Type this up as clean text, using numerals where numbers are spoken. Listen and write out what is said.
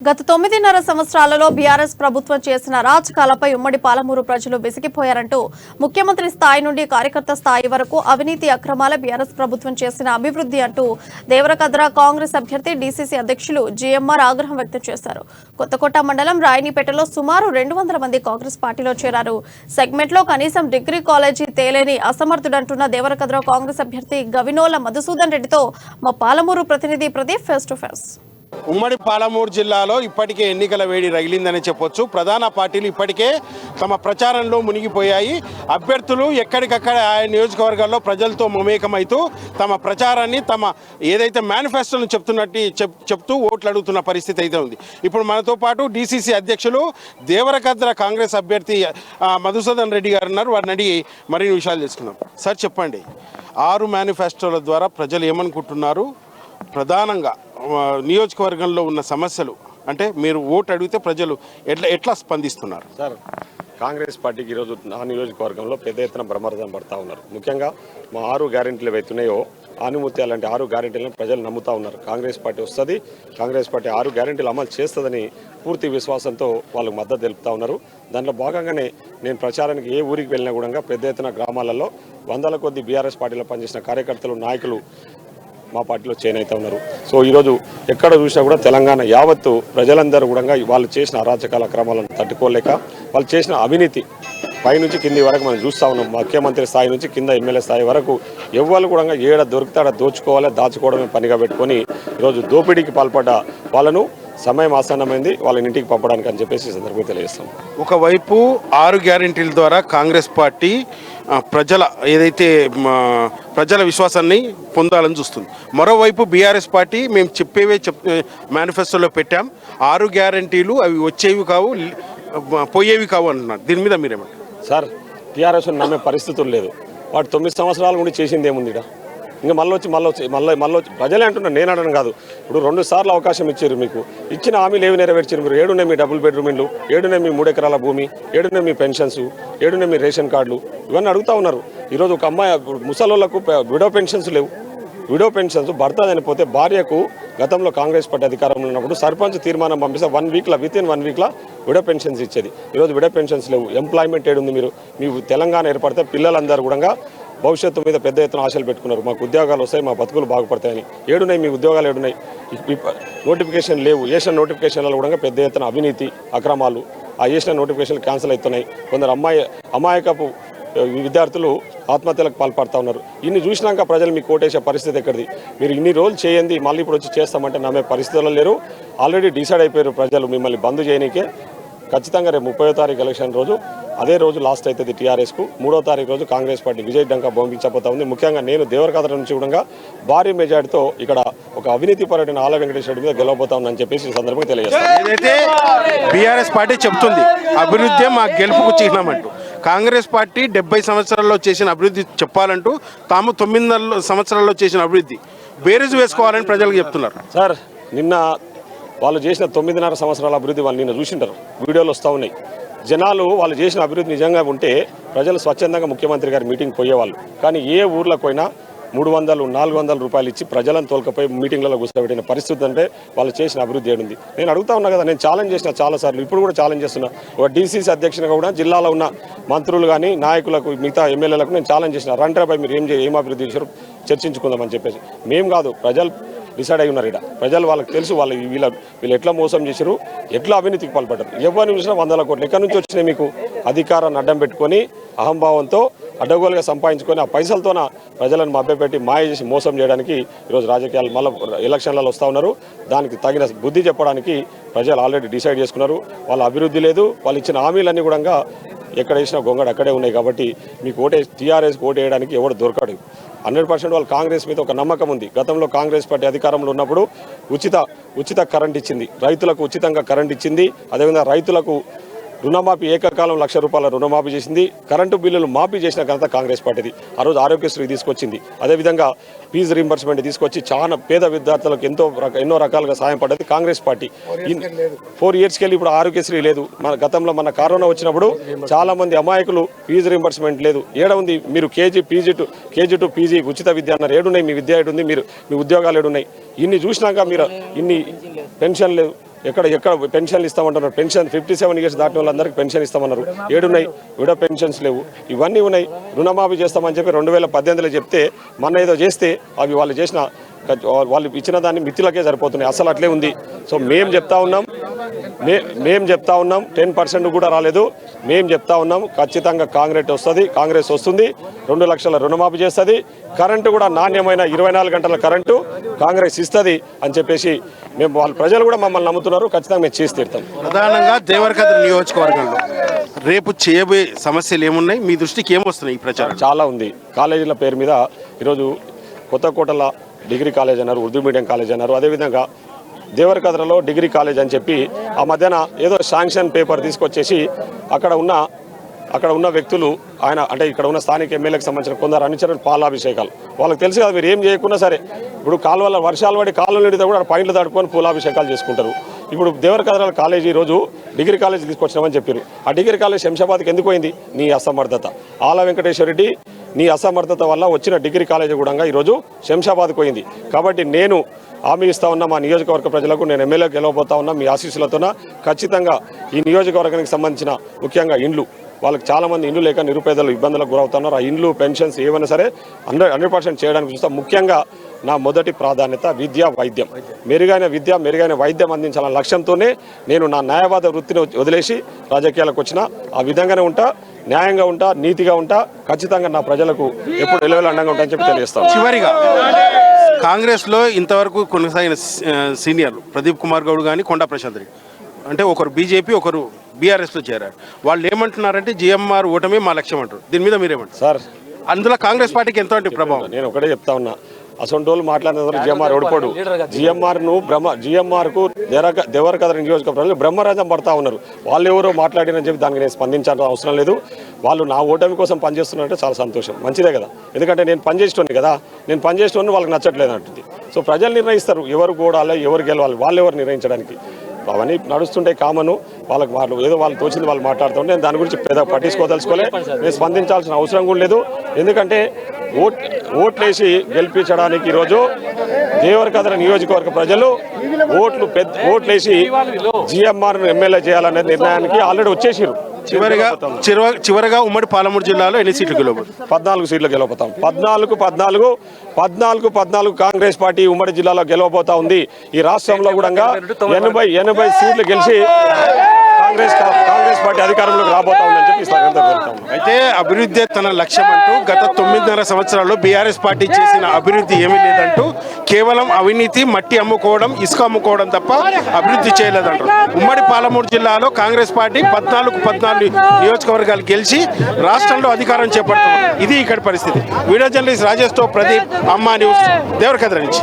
గత 9.5 సంవత్సరాలలో బీఆర్ఎస్ ప్రభుత్వం చేసిన రాజకాలపై ఉమ్మడి పాలమూరు ప్రజలు విసిగిపోయారంటూ ముఖ్యమంత్రి స్థాయి నుండి కార్యకర్త స్థాయి వరకు అవినీతి అక్రమాల బీఆర్ఎస్ ప్రభుత్వం చేసిన అభివృద్ధి అంటూ దేవరకద్ర కాంగ్రెస్ అభ్యర్థి డీసీసీ అధ్యక్షులు జీఎంఆర్ ఆగ్రహం వ్యక్తం చేశారు. కొత్తకోట మండలం రాయనిపేటలో సుమారు 200 మంది కాంగ్రెస్ పార్టీలో చేరారు. సెగ్మెంట్లో కనీసం డిగ్రీ కాలేజీ తేలేని అసమర్థుడంటున్న దేవరకద్ర కాంగ్రెస్ అభ్యర్థి గవినోల మధుసూదన్ రెడ్డితో మా పాలమూరు ప్రతినిధి ప్రదీప్ ఫేస్ టు ఫేస్. ఉమ్మడి పాలమూరు జిల్లాలో ఇప్పటికే ఎన్నికల వేడి రగిలిందని చెప్పొచ్చు. ప్రధాన పార్టీలు ఇప్పటికే తమ ప్రచారంలో మునిగిపోయాయి. అభ్యర్థులు ఎక్కడికక్కడ ఆయా నియోజకవర్గాల్లో ప్రజలతో మమేకమైతూ తమ ప్రచారాన్ని తమ ఏదైతే మేనిఫెస్టోను చెప్తూ ఓట్లు అడుగుతున్న పరిస్థితి అయితే ఉంది. ఇప్పుడు మనతో పాటు డీసీసీ అధ్యక్షులు దేవరకద్ర కాంగ్రెస్ అభ్యర్థి మధుసూదన్ రెడ్డి గారు ఉన్నారు. వారిని అడిగి మరిన్ని విషయాలు తెలుసుకుందాం. సార్ చెప్పండి, 6 మేనిఫెస్టోల ద్వారా ప్రజలు ఏమనుకుంటున్నారు? ప్రధానంగా నియోజకవర్గంలో ఉన్న సమస్యలు అంటే మీరు ఓటు అడిగితే ప్రజలు ఎట్లా స్పందిస్తున్నారు? సార్, కాంగ్రెస్ పార్టీకి ఈరోజు నా నియోజకవర్గంలో పెద్ద ఎత్తున బ్రహ్మరథం పడతా ఉన్నారు. ముఖ్యంగా మా 6 గ్యారెంటీలు ఏవైతున్నాయో ఆనుమూతి అలాంటి 6 గ్యారెంటీలను ప్రజలు నమ్ముతా ఉన్నారు. కాంగ్రెస్ పార్టీ వస్తుంది, కాంగ్రెస్ పార్టీ 6 గ్యారెంటీలు అమలు చేస్తుందని పూర్తి విశ్వాసంతో వాళ్ళకు మద్దతు తెలుపుతా ఉన్నారు. దాంట్లో భాగంగానే నేను ప్రచారానికి ఏ ఊరికి వెళ్ళినా కూడా పెద్ద ఎత్తున గ్రామాలలో 100ల కొద్ది బీఆర్ఎస్ పార్టీలో పనిచేసిన కార్యకర్తలు, నాయకులు మా పార్టీలో చేరైతే ఉన్నారు. సో ఈరోజు ఎక్కడ చూసినా కూడా తెలంగాణ యావత్తు ప్రజలందరూ కూడా వాళ్ళు చేసిన అరాచకాల క్రమాలను తట్టుకోలేక వాళ్ళు చేసిన అవినీతి పైనుంచి కింది వరకు మనం చూస్తూ ఉన్నాం. ముఖ్యమంత్రి స్థాయి నుంచి కింద ఎమ్మెల్యే స్థాయి వరకు ఎవ్వరు కూడా ఏడ దొరికితే దోచుకోవాలి, దాచుకోవడమే పనిగా పెట్టుకొని ఈరోజు దోపిడీకి పాల్పడ్డ వాళ్ళను సమయం ఆసన్నమైంది వాళ్ళని ఇంటికి పంపడానికి అని చెప్పేసి సందర్భంగా తెలియజేస్తాం. ఒకవైపు 6 గ్యారెంటీల ద్వారా కాంగ్రెస్ పార్టీ ప్రజల విశ్వాసాన్ని పొందాలని చూస్తుంది. మరోవైపు బీఆర్ఎస్ పార్టీ మేము మేనిఫెస్టోలో పెట్టాం, 6 గ్యారెంటీలు అవి వచ్చేవి కావు, పోయేవి కావు అంటున్నారు. దీని మీద మీరేమంటారు? సార్, టీఆర్ఎస్ నమ్మే పరిస్థితులు లేదు. వాడు 9 సంవత్సరాల నుండి చేసింది ఏముంది? ఇంకా మళ్ళీ ప్రజలే అంటున్నారు, నేను అనడం కాదు. ఇప్పుడు 2 సార్లు అవకాశం ఇచ్చారు. మీకు ఇచ్చిన హామీలు ఏవి నెరవేర్చారు? మీరు 7 మీ డబుల్ బెడ్రూమ్ ఇళ్ళు, 7 మీ 3 ఎకరాల భూమి, 7 మీ పెన్షన్స్, 7 మీ రేషన్ కార్డులు, ఇవన్నీ అడుగుతూ ఉన్నారు. ఈరోజు ఒక అమ్మాయి ముసలోళ్లకు విడో పెన్షన్స్ లేవు. విడో పెన్షన్స్ భర్త చనిపోతే భార్యకు గతంలో కాంగ్రెస్ పార్టీ అధికారంలో ఉన్నప్పుడు సర్పంచ్ తీర్మానం పంపిస్తే వితిన్ 1 వీక్లో విడో పెన్షన్స్ ఇచ్చేది. ఈరోజు విడో పెన్షన్స్ లేవు. ఎంప్లాయ్మెంట్ ఏడుంది? మీ తెలంగాణ ఏర్పడితే పిల్లలందరూ కూడా భవిష్యత్తు మీద పెద్ద ఎత్తున ఆశలు పెట్టుకున్నారు. మాకు ఉద్యోగాలు వస్తాయి, మా బతుకులు బాగుపడతాయని. ఏడున్నాయి మీ ఉద్యోగాలు? ఏడున్నాయి? నోటిఫికేషన్ లేవు. వేసిన నోటిఫికేషన్లలో కూడా పెద్ద ఎత్తున అవినీతి అక్రమాలు. ఆ వేసిన నోటిఫికేషన్లు క్యాన్సిల్ అవుతున్నాయి. కొందరు అమాయకపు విద్యార్థులు ఆత్మహత్యలకు పాల్పడుతూ ఉన్నారు. ఇన్ని చూసినాక ప్రజలు మీకు ఓటేసే పరిస్థితి ఎక్కడిది? మీరు ఇన్ని రోజులు చేయండి, మళ్ళీ ఇప్పుడు వచ్చి చేస్తామంటే నమ్మే పరిస్థితుల్లో లేరు. ఆల్రెడీ డిసైడ్ అయిపోయారు ప్రజలు మిమ్మల్ని బంద్ చేయనీకే. ఖచ్చితంగా రేపు 30వ తారీఖు ఎలక్షన్ రోజు అదే రోజు లాస్ట్ అవుతుంది టీఆర్ఎస్కు. 3వ తారీఖు రోజు కాంగ్రెస్ పార్టీ విజయ డంకా బొంపించబోతా ఉంది. ముఖ్యంగా నేను దేవరకద్ర నుంచి కూడా భారీ మెజార్టీతో ఇక్కడ ఒక అవినీతి పర్యటన ఆల వెంకటేశ్వర రెడ్డి మీద గెలవబోతా ఉందని చెప్పేసి ఈ సందర్భంగా తెలియజేస్తాను. ఏదైతే బీఆర్ఎస్ పార్టీ చెప్తుంది అభివృద్ధి మా గెలుపుకు చిహ్నమంటూ, కాంగ్రెస్ పార్టీ 70 సంవత్సరాల్లో చేసిన అభివృద్ధి చెప్పాలంటూ తాము 9 సంవత్సరాల్లో చేసిన అభివృద్ధి బేరీజు వేసుకోవాలని ప్రజలకు చెప్తున్నారు. సార్, నిన్న వాళ్ళు చేసిన 9.5 సంవత్సరాల అభివృద్ధి వాళ్ళు నిన్న చూసింటారు, వీడియోలు వస్తూ ఉన్నాయి. జనాలు వాళ్ళు చేసిన అభివృద్ధి నిజంగా ఉంటే ప్రజలు స్వచ్ఛందంగా ముఖ్యమంత్రి గారి మీటింగ్ పోయేవాళ్ళు. కానీ ఏ ఊర్లకు పోయినా 300-400 రూపాయలు ఇచ్చి ప్రజలను తోలుకపోయి మీటింగ్లలో కూర్చోబెట్టిన పరిస్థితి అంటే వాళ్ళు చేసిన అభివృద్ధి ఏడుంది? నేను అడుగుతా ఉన్నా కదా, నేను ఛాలెంజ్ చేసిన చాలాసార్లు, ఇప్పుడు కూడా ఛాలెంజ్ చేస్తున్నా. ఒక డీసీసీ అధ్యక్షునిగా కూడా జిల్లాలో ఉన్న మంత్రులు కానీ నాయకులకు, మిగతా ఎమ్మెల్యేలకు నేను ఛాలెంజ్ చేసిన, రంటారాబాయ్ మీరు ఏం అభివృద్ధి చేశారు చర్చించుకుందామని చెప్పేసి. మేము కాదు, ప్రజలు డిసైడ్ అయి ఉన్నారు. ప్రజలు వాళ్ళకి తెలుసు వీళ్ళు ఎట్లా మోసం చేశారు, ఎట్లా అవినీతికి పాల్పడ్డారు. ఎవరిని చూసినా 100ల కోట్లు ఎక్కడి నుంచి వచ్చినాయి? మీకు అధికారాన్ని అడ్డం పెట్టుకొని అహంభావంతో అడ్డగోలుగా సంపాదించుకొని ఆ పైసలతోన ప్రజలను మభ్యపెట్టి మాయ చేసి మోసం చేయడానికి ఈరోజు రాజకీయాలు మళ్ళీ ఎలక్షన్లలో వస్తూ ఉన్నారు. దానికి తగిన బుద్ధి చెప్పడానికి ప్రజలు ఆల్రెడీ డిసైడ్ చేసుకున్నారు. వాళ్ళ అభివృద్ధి లేదు, వాళ్ళు ఇచ్చిన హామీలన్నీ కూడా ఎక్కడ వేసినా గొంగడు అక్కడే ఉన్నాయి. కాబట్టి మీకు టీఆర్ఎస్కి ఓటు వేయడానికి ఎవడు దొరకడు. 100% వాళ్ళు కాంగ్రెస్ మీద ఒక నమ్మకం ఉంది. గతంలో కాంగ్రెస్ పార్టీ అధికారంలో ఉన్నప్పుడు ఉచిత కరెంట్ ఇచ్చింది, రైతులకు ఉచితంగా కరెంట్ ఇచ్చింది. అదేవిధంగా రైతులకు రుణమాఫీ ఏకకాలం 1,00,000 రూపాయల రుణమాఫీ చేసింది. కరెంటు బిల్లులు మాఫీ చేసిన ఘనత కాంగ్రెస్ పార్టీది. ఆ రోజు ఆరోగ్యశ్రీ తీసుకొచ్చింది. అదేవిధంగా ఫీజు రీంబర్స్మెంట్ తీసుకొచ్చి చాలా పేద విద్యార్థులకు ఎన్నో రకాలుగా సాయం పడ్డది కాంగ్రెస్ పార్టీ. 4 ఇయర్స్కి వెళ్ళి ఇప్పుడు ఆరోగ్యశ్రీ లేదు. గతంలో మన కరోనా వచ్చినప్పుడు చాలా మంది అమాయకులు ఫీజు రీంబర్స్మెంట్ లేదు. ఏడుంది? మీరు కేజీ టు పీజీ ఉచిత విద్య అన్నారు. ఏడున్నాయి? మీ విద్య ఏడుంది? మీ ఉద్యోగాలు ఏడున్నాయి? ఇన్ని చూసినాక మీరు ఇన్ని పెన్షన్ లేదు. ఎక్కడ పెన్షన్లు ఇస్తామంటున్నారు. పెన్షన్ 57 ఇయర్స్ దాటిన వాళ్ళందరికీ పెన్షన్ ఇస్తామన్నారు. ఏడున్నాయి? విడో పెన్షన్స్ లేవు. ఇవన్నీ ఉన్నాయి. రుణమాఫీ చేస్తామని చెప్పి 2018లో చెప్తే మొన్న ఏదో చేస్తే అవి వాళ్ళు ఇచ్చిన దాన్ని మిత్తులకే సరిపోతున్నాయి. అసలు అట్లే ఉంది. సో మేము చెప్తా ఉన్నాం 10% కూడా రాలేదు. మేము చెప్తా ఉన్నాం ఖచ్చితంగా కాంగ్రెస్ వస్తుంది. 2 లక్షల రుణమాఫీ చేస్తుంది. కరెంటు కూడా నాణ్యమైన 24 గంటల కరెంటు కాంగ్రెస్ ఇస్తుంది అని చెప్పేసి వాళ్ళ ప్రజలు కూడా మమ్మల్ని నమ్ముతున్నారు. ఖచ్చితంగా మేము చేసి తీరుతాం. ప్రధానంగా దేవరకద్ర నియోజకవర్గంలో రేపు చేయబోయే సమస్యలు ఏమున్నాయి? మీ దృష్టికి ఏమొస్తున్నాయి ఈ ప్రచారం? చాలా ఉంది. కాలేజీల పేరు మీద ఈరోజు కొత్తకోటల డిగ్రీ కాలేజ్ అన్నారు, ఉర్దూ మీడియం కాలేజ్ అన్నారు. అదేవిధంగా దేవరకద్రలో డిగ్రీ కాలేజ్ అని చెప్పి ఆ మధ్యన ఏదో శాంక్షన్ పేపర్ తీసుకొచ్చేసి అక్కడ ఉన్న వ్యక్తులు అంటే ఇక్కడ ఉన్న స్థానిక ఎమ్మెల్యేకి సంబంధించిన కొందరు అనుచరులు పాలాభిషేకాలు. వాళ్ళకి తెలుసు కదా, మీరు ఏం చేయకున్నా సరే ఇప్పుడు వర్షాలు పడి కాలువలు నిండితే కూడా పైంట్లు తడుపుకొని పూలాభిషేకాలు చేసుకుంటారు. ఇప్పుడు దేవరకద్ర కాలేజీ ఈరోజు డిగ్రీ కాలేజ్ తీసుకొచ్చినామని చెప్పారు. ఆ డిగ్రీ కాలేజ్ శంషాబాద్కి ఎందుకు పోయింది? నీ అసమర్థత. ఆల వెంకటేశ్వర రెడ్డి నీ అసమర్థత వల్ల వచ్చిన డిగ్రీ కాలేజీ కూడా ఈరోజు శంషాబాద్కి పోయింది. కాబట్టి నేను హామీ ఇస్తా ఉన్నా మా నియోజకవర్గ ప్రజలకు, నేను ఎమ్మెల్యే గెలవబోతా ఉన్నా మీ ఆశీస్సులతోన. ఖచ్చితంగా ఈ నియోజకవర్గానికి సంబంధించిన ముఖ్యంగా ఇండ్లు, వాళ్ళకి చాలామంది ఇండ్లు లేక నిరుపేదలు ఇబ్బందులకు గురవుతున్నారు. ఆ ఇండ్లు, పెన్షన్స్ ఏమైనా సరే 100% చేయడానికి చూస్తాం. ముఖ్యంగా నా మొదటి ప్రాధాన్యత విద్య, వైద్యం. మెరుగైన విద్య, మెరుగైన వైద్యం అందించాలన్న లక్ష్యంతోనే నేను నా న్యాయవాద వృత్తిని వదిలేసి రాజకీయాలకు వచ్చిన. ఆ విధంగానే ఉంటా, న్యాయంగా ఉంటా, నీతిగా ఉంటా. ఖచ్చితంగా నా ప్రజలకు ఎప్పుడు ఎలవేళ అండంగా ఉంటాయని చెప్పి తెలియజేస్తాను. చివరిగా కాంగ్రెస్లో ఇంతవరకు కొనసాగిన సీనియర్లు ప్రదీప్ కుమార్ గౌడ్ కానీ కొండా ప్రశాంత్ రెడ్డి, అంటే ఒకరు బీజేపీ ఒకరు బీఆర్ఎస్లో చేరారు. వాళ్ళు ఏమంటున్నారంటే జీఎంఆర్ ఓటమే మా లక్ష్యం అంటారు. దీని మీద మీరేమంటారు సార్? అందులో కాంగ్రెస్ పార్టీకి ఎంతో ప్రభావం. నేను ఒకటే చెప్తా ఉన్నా, అసొంటోళ్ళు మాట్లాడిన జిఎంఆర్ ఓడిపోడు. జిఎంఆర్కు దేవరకద్ర నియోజకవర్గంలో బ్రహ్మరాజం పడతా ఉన్నారు. వాళ్ళు ఎవరో మాట్లాడినని చెప్పి దానికి నేను స్పందించాల్సిన అవసరం లేదు. వాళ్ళు నా ఓటమి కోసం పనిచేస్తున్నారంటే చాలా సంతోషం, మంచిదే కదా. ఎందుకంటే నేను పనిచేసేటోని కదా, నేను పనిచేసేటోని వాళ్ళకి నచ్చట్లేదు అంటుంది. సో ప్రజలు నిర్ణయిస్తారు ఎవరు గోడాలి, ఎవరు గెలవాలి, వాళ్ళు ఎవరు నిర్ణయించడానికి. అవన్నీ నడుస్తుంటే కామను. వాళ్ళు ఏదో వాళ్ళు తోచింది వాళ్ళు మాట్లాడుతుంటే నేను దాని గురించి పెద్ద పట్టించుకోదలుచుకోలే. నేను స్పందించాల్సిన అవసరం కూడా లేదు. ఎందుకంటే ఓట్లేసి గెలిపించడానికి ఈరోజు దేవరకద్ర నియోజకవర్గ ప్రజలు ఓట్లేసి జిఎంఆర్ ఎమ్మెల్యే చేయాలనే నిర్ణయానికి ఆల్రెడీ వచ్చేసారు. చివరిగా ఉమ్మడి పాలమూరు జిల్లాలో ఎన్ని సీట్లు గెలవబోతుంది? 14 సీట్లు గెలవబోతాం. 14 కాంగ్రెస్ పార్టీ ఉమ్మడి జిల్లాలో గెలవబోతా ఉంది. ఈ రాష్ట్రంలో కూడా 80 సీట్లు గెలిచి కాంగ్రెస్ పార్టీ అధికారంలోకి రాబోతా ఉందని చెప్పి అయితే అభివృద్ధి తన లక్ష్యం అంటూ గత 9.5 సంవత్సరాల్లో బీఆర్ఎస్ పార్టీ చేసిన అభివృద్ధి ఏమీ లేదంటూ కేవలం అవినీతి, మట్టి అమ్ముకోవడం, ఇసుక అమ్ముకోవడం తప్ప అభివృద్ధి చేయలేదంటారు. ఉమ్మడి పాలమూరు జిల్లాలో కాంగ్రెస్ పార్టీ 14 నియోజకవర్గాలు గెలిచి రాష్ట్రంలో అధికారం చేపడుతున్నారు. ఇది ఇక్కడ పరిస్థితి. వీడియో జర్నలిస్ట్ రాజేష్తో ప్రదీప్, అమ్మా న్యూస్, దేవరకద్ర నుంచి.